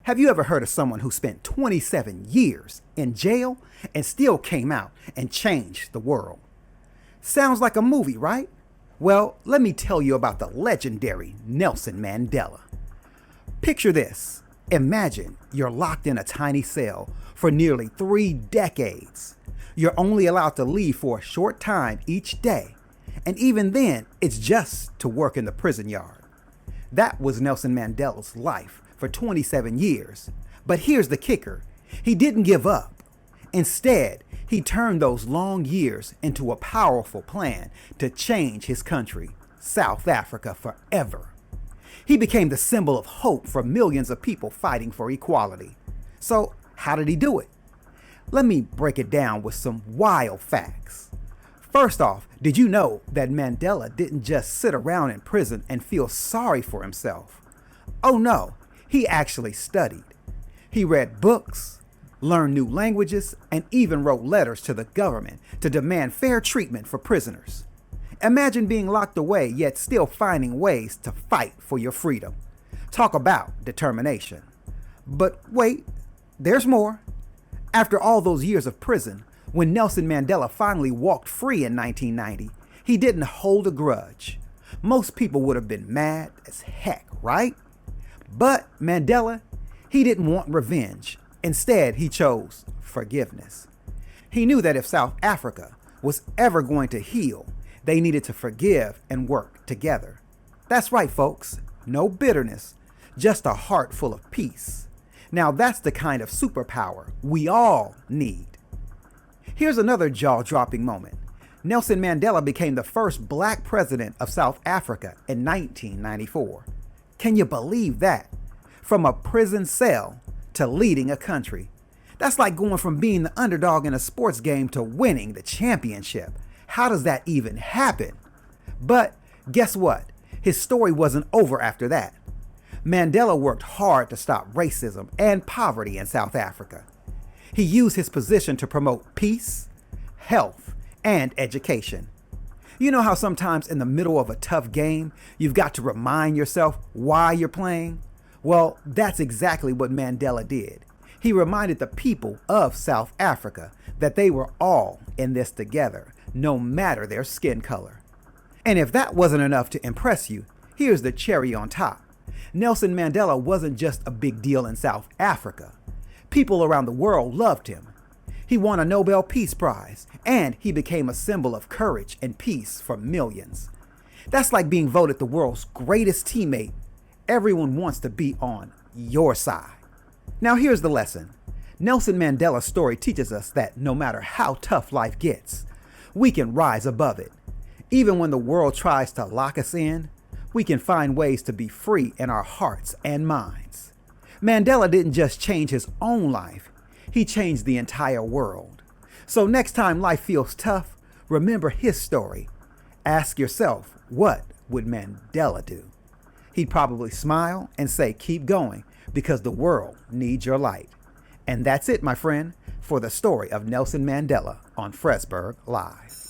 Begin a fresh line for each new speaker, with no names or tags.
Have you ever heard of someone who spent 27 years in jail and still came out and changed the world? Sounds like a movie, right? Well, let me tell you about the legendary Nelson Mandela. Picture this. Imagine you're locked in a tiny cell for nearly 3 decades. You're only allowed to leave for a short time each day, and even then, it's just to work in the prison yard. That was Nelson Mandela's life for 27 years. But here's the kicker. He didn't give up. Instead, he turned those long years into a powerful plan to change his country, South Africa, forever. He became the symbol of hope for millions of people fighting for equality. So, how did he do it? Let me break it down with some wild facts. First off, did you know that Mandela didn't just sit around in prison and feel sorry for himself? Oh no, he actually studied. He read books, learned new languages, and even wrote letters to the government to demand fair treatment for prisoners. Imagine being locked away yet still finding ways to fight for your freedom. Talk about determination. But wait, there's more. After all those years of prison, when Nelson Mandela finally walked free in 1990, he didn't hold a grudge. Most people would have been mad as heck, right? But Mandela, he didn't want revenge. Instead, he chose forgiveness. He knew that if South Africa was ever going to heal, they needed to forgive and work together. That's right, folks. No bitterness, just a heart full of peace. Now that's the kind of superpower we all need. Here's another jaw-dropping moment. Nelson Mandela became the first black president of South Africa in 1994. Can you believe that? From a prison cell to leading a country. That's like going from being the underdog in a sports game to winning the championship. How does that even happen? But guess what? His story wasn't over after that. Mandela worked hard to stop racism and poverty in South Africa. He used his position to promote peace, health, and education. You know how sometimes in the middle of a tough game, you've got to remind yourself why you're playing? Well, that's exactly what Mandela did. He reminded the people of South Africa that they were all in this together, no matter their skin color. And if that wasn't enough to impress you, here's the cherry on top. Nelson Mandela wasn't just a big deal in South Africa. People around the world loved him. He won a Nobel Peace Prize, and he became a symbol of courage and peace for millions. That's like being voted the world's greatest teammate. Everyone wants to be on your side. Now here's the lesson. Nelson Mandela's story teaches us that no matter how tough life gets, we can rise above it. Even when the world tries to lock us in, we can find ways to be free in our hearts and minds. Mandela didn't just change his own life, he changed the entire world. So next time life feels tough, remember his story. Ask yourself, what would Mandela do? He'd probably smile and say, keep going, because the world needs your light. And that's it, my friend, for the story of Nelson Mandela on Fresburg Live.